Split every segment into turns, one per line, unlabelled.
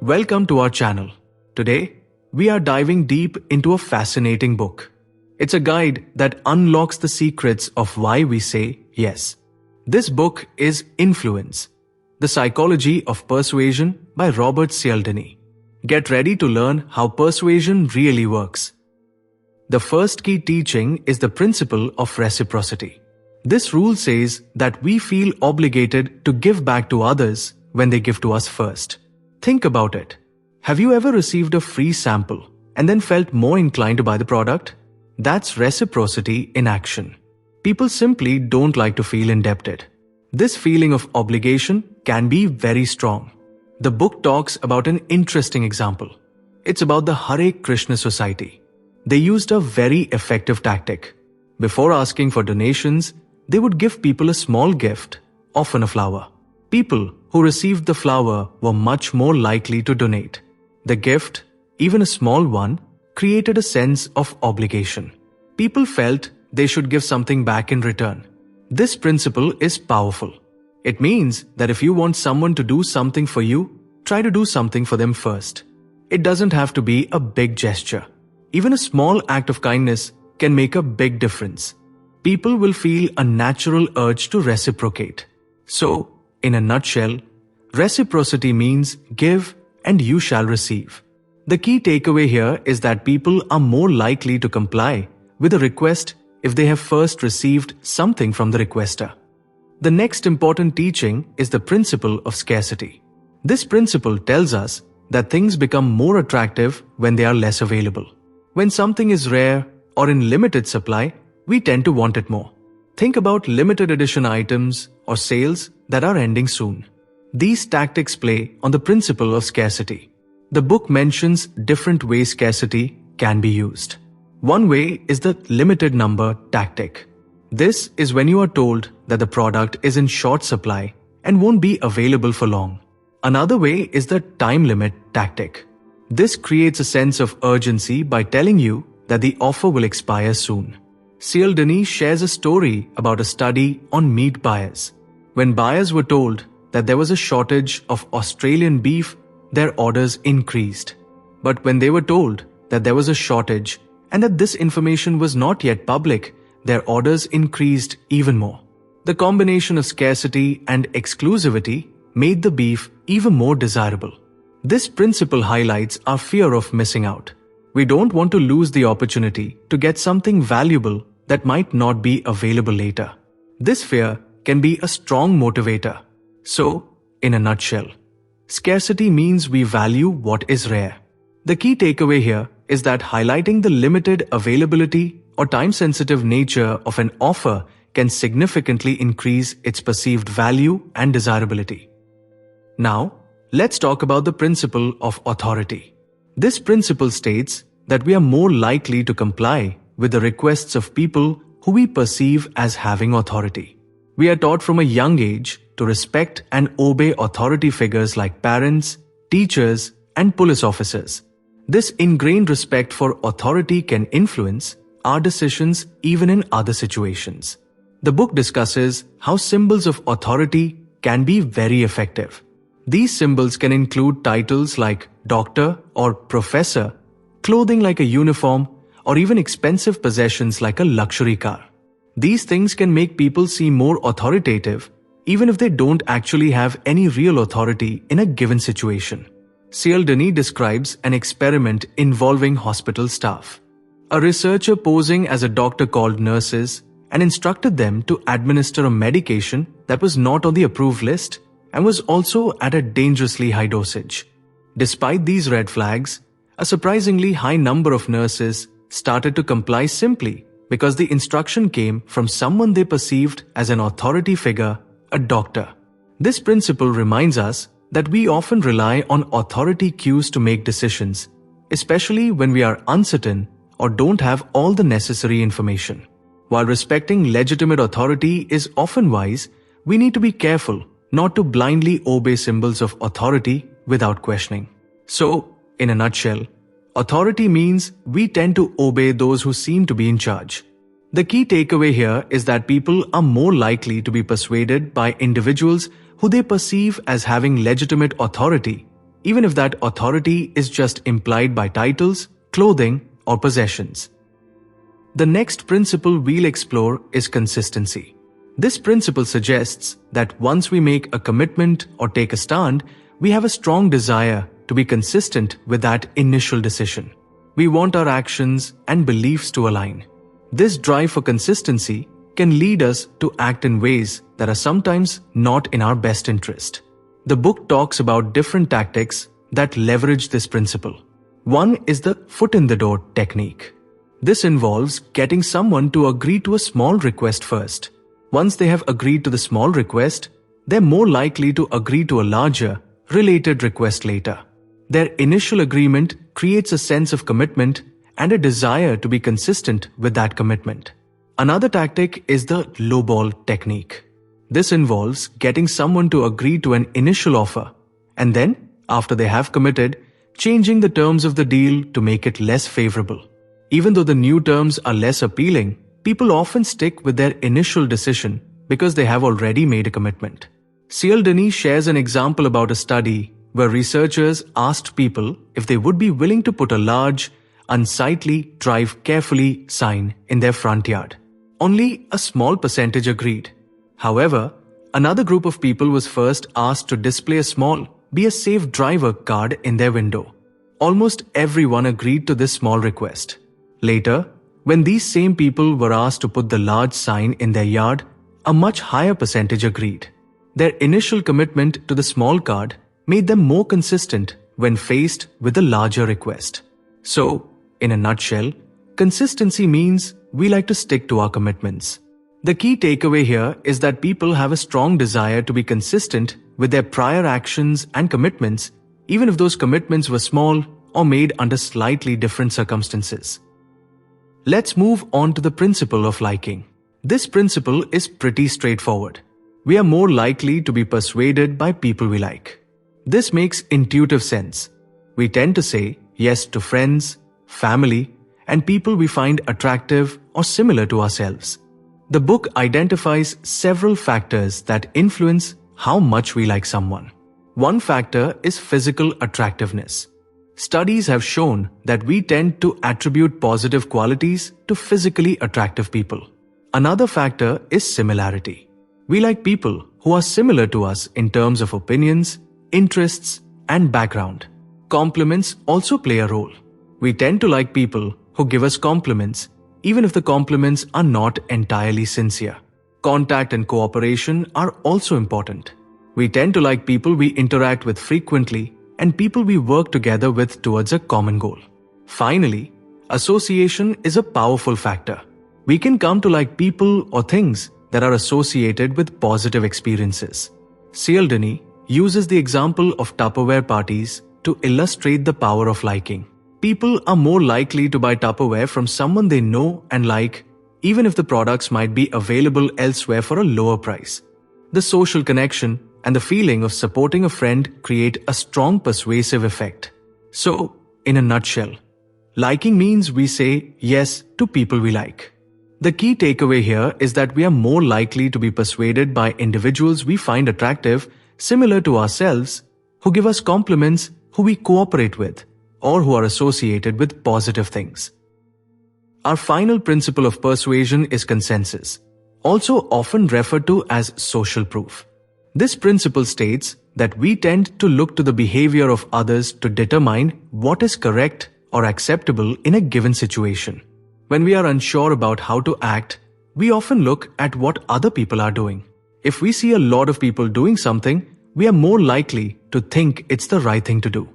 Welcome to our channel. Today, we are diving deep into a fascinating book. It's a guide that unlocks the secrets of why we say yes. This book is Influence, The Psychology of Persuasion by Robert Cialdini. Get ready to learn how persuasion really works. The first key teaching is the principle of reciprocity. This rule says that we feel obligated to give back to others when they give to us first. Think about it. Have you ever received a free sample and then felt more inclined to buy the product? That's reciprocity in action. People simply don't like to feel indebted. This feeling of obligation can be very strong. The book talks about an interesting example. It's about the Hare Krishna Society. They used a very effective tactic. Before asking for donations, they would give people a small gift, often a flower. People who received the flower were much more likely to donate. The gift, even a small one, created a sense of obligation. People felt they should give something back in return. This principle is powerful. It means that if you want someone to do something for you, try to do something for them first. It doesn't have to be a big gesture. Even a small act of kindness can make a big difference. People will feel a natural urge to reciprocate. So, in a nutshell, reciprocity means give and you shall receive. The key takeaway here is that people are more likely to comply with a request if they have first received something from the requester. The next important teaching is the principle of scarcity. This principle tells us that things become more attractive when they are less available. When something is rare or in limited supply, we tend to want it more. Think about limited edition items or sales that are ending soon. These tactics play on the principle of scarcity. The book mentions different ways scarcity can be used. One way is the limited number tactic. This is when you are told that the product is in short supply and won't be available for long. Another way is the time limit tactic. This creates a sense of urgency by telling you that the offer will expire soon. Cialdini shares a story about a study on meat buyers. When buyers were told that there was a shortage of Australian beef, their orders increased. But when they were told that there was a shortage and that this information was not yet public, their orders increased even more. The combination of scarcity and exclusivity made the beef even more desirable. This principle highlights our fear of missing out. We don't want to lose the opportunity to get something valuable that might not be available later. This fear can be a strong motivator. So, in a nutshell, scarcity means we value what is rare. The key takeaway here is that highlighting the limited availability or time-sensitive nature of an offer can significantly increase its perceived value and desirability. Now, let's talk about the principle of authority. This principle states that we are more likely to comply with the requests of people who we perceive as having authority. We are taught from a young age to respect and obey authority figures like parents, teachers, and police officers. This ingrained respect for authority can influence our decisions even in other situations. The book discusses how symbols of authority can be very effective. These symbols can include titles like doctor or professor, clothing like a uniform, or even expensive possessions like a luxury car. These things can make people seem more authoritative, even if they don't actually have any real authority in a given situation. Cialdini describes an experiment involving hospital staff. A researcher posing as a doctor called nurses and instructed them to administer a medication that was not on the approved list and was also at a dangerously high dosage. Despite these red flags, a surprisingly high number of nurses started to comply simply because the instruction came from someone they perceived as an authority figure, a doctor. This principle reminds us that we often rely on authority cues to make decisions, especially when we are uncertain or don't have all the necessary information. While respecting legitimate authority is often wise, we need to be careful not to blindly obey symbols of authority without questioning. So, in a nutshell, authority means we tend to obey those who seem to be in charge. The key takeaway here is that people are more likely to be persuaded by individuals who they perceive as having legitimate authority, even if that authority is just implied by titles, clothing, or possessions. The next principle we'll explore is consistency. This principle suggests that once we make a commitment or take a stand, we have a strong desire to be consistent with that initial decision. We want our actions and beliefs to align. This drive for consistency can lead us to act in ways that are sometimes not in our best interest. The book talks about different tactics that leverage this principle. One is the foot in the door technique. This involves getting someone to agree to a small request first. Once they have agreed to the small request, they're more likely to agree to a larger, related request later. Their initial agreement creates a sense of commitment and a desire to be consistent with that commitment. Another tactic is the lowball technique. This involves getting someone to agree to an initial offer, and then, after they have committed, changing the terms of the deal to make it less favorable. Even though the new terms are less appealing, people often stick with their initial decision because they have already made a commitment. Cialdini shares an example about a study where researchers asked people if they would be willing to put a large, unsightly "Drive carefully" sign in their front yard. Only a small percentage agreed. However, another group of people was first asked to display a small "Be a safe driver" card in their window. Almost everyone agreed to this small request. Later, when these same people were asked to put the large sign in their yard, a much higher percentage agreed. Their initial commitment to the small card made them more consistent when faced with a larger request. So, in a nutshell, consistency means we like to stick to our commitments. The key takeaway here is that people have a strong desire to be consistent with their prior actions and commitments, even if those commitments were small or made under slightly different circumstances. Let's move on to the principle of liking. This principle is pretty straightforward. We are more likely to be persuaded by people we like. This makes intuitive sense. We tend to say yes to friends, family, and people we find attractive or similar to ourselves. The book identifies several factors that influence how much we like someone. One factor is physical attractiveness. Studies have shown that we tend to attribute positive qualities to physically attractive people. Another factor is similarity. We like people who are similar to us in terms of opinions, interests, and background. Compliments also play a role. We tend to like people who give us compliments, even if the compliments are not entirely sincere. Contact and cooperation are also important. We tend to like people we interact with frequently and people we work together with towards a common goal. Finally, association is a powerful factor. We can come to like people or things that are associated with positive experiences. Cialdini uses the example of Tupperware parties to illustrate the power of liking. People are more likely to buy Tupperware from someone they know and like, even if the products might be available elsewhere for a lower price. The social connection and the feeling of supporting a friend create a strong persuasive effect. So, in a nutshell, liking means we say yes to people we like. The key takeaway here is that we are more likely to be persuaded by individuals we find attractive, similar to ourselves, who give us compliments, who we cooperate with, or who are associated with positive things. Our final principle of persuasion is consensus, also often referred to as social proof. This principle states that we tend to look to the behavior of others to determine what is correct or acceptable in a given situation. When we are unsure about how to act, we often look at what other people are doing. If we see a lot of people doing something, we are more likely to think it's the right thing to do.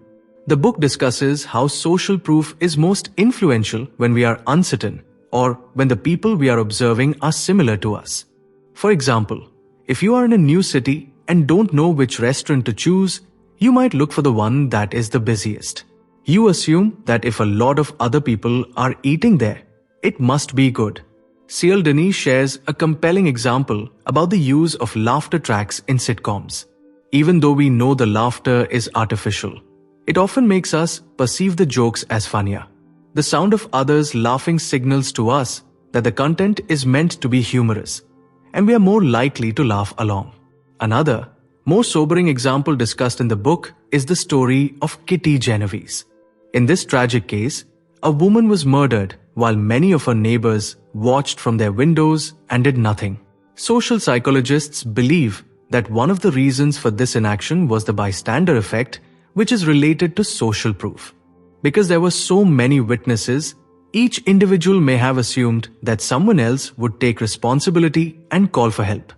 The book discusses how social proof is most influential when we are uncertain or when the people we are observing are similar to us. For example, if you are in a new city and don't know which restaurant to choose, you might look for the one that is the busiest. You assume that if a lot of other people are eating there, it must be good. Cialdini shares a compelling example about the use of laughter tracks in sitcoms. Even though we know the laughter is artificial, it often makes us perceive the jokes as funnier. The sound of others laughing signals to us that the content is meant to be humorous, and we are more likely to laugh along. Another, More sobering example discussed in the book is the story of Kitty Genovese. In this tragic case, a woman was murdered while many of her neighbors watched from their windows and did nothing. Social psychologists believe that one of the reasons for this inaction was the bystander effect, which is related to social proof. Because there were so many witnesses, each individual may have assumed that someone else would take responsibility and call for help.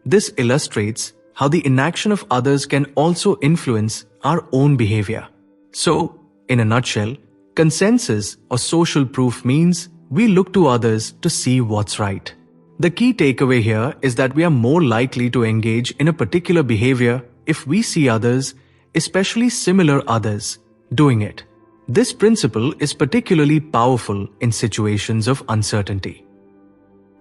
This illustrates how the inaction of others can also influence our own behavior. So, in a nutshell, consensus or social proof means we look to others to see what's right. The key takeaway here is that we are more likely to engage in a particular behavior if we see others, especially similar others, doing it. This principle is particularly powerful in situations of uncertainty.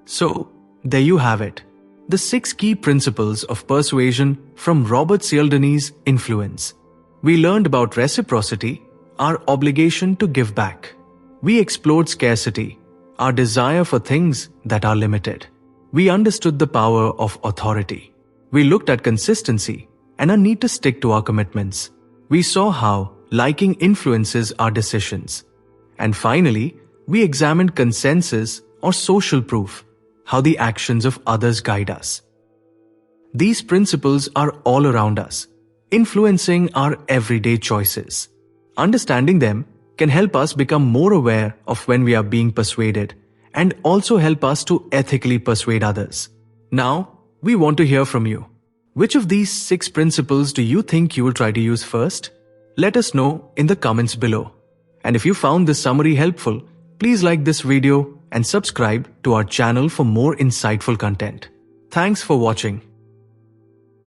So, there you have it. The 6 key principles of persuasion from Robert Cialdini's Influence. We learned about reciprocity, our obligation to give back. We explored scarcity, our desire for things that are limited. We understood the power of authority. We looked at consistency and our need to stick to our commitments. We saw how liking influences our decisions. And finally, we examined consensus or social proof, how the actions of others guide us. These principles are all around us, influencing our everyday choices. Understanding them can help us become more aware of when we are being persuaded and also help us to ethically persuade others. Now, we want to hear from you. Which of these 6 principles do you think you will try to use first? Let us know in the comments below. And if you found this summary helpful, please like this video and subscribe to our channel for more insightful content. Thanks for watching.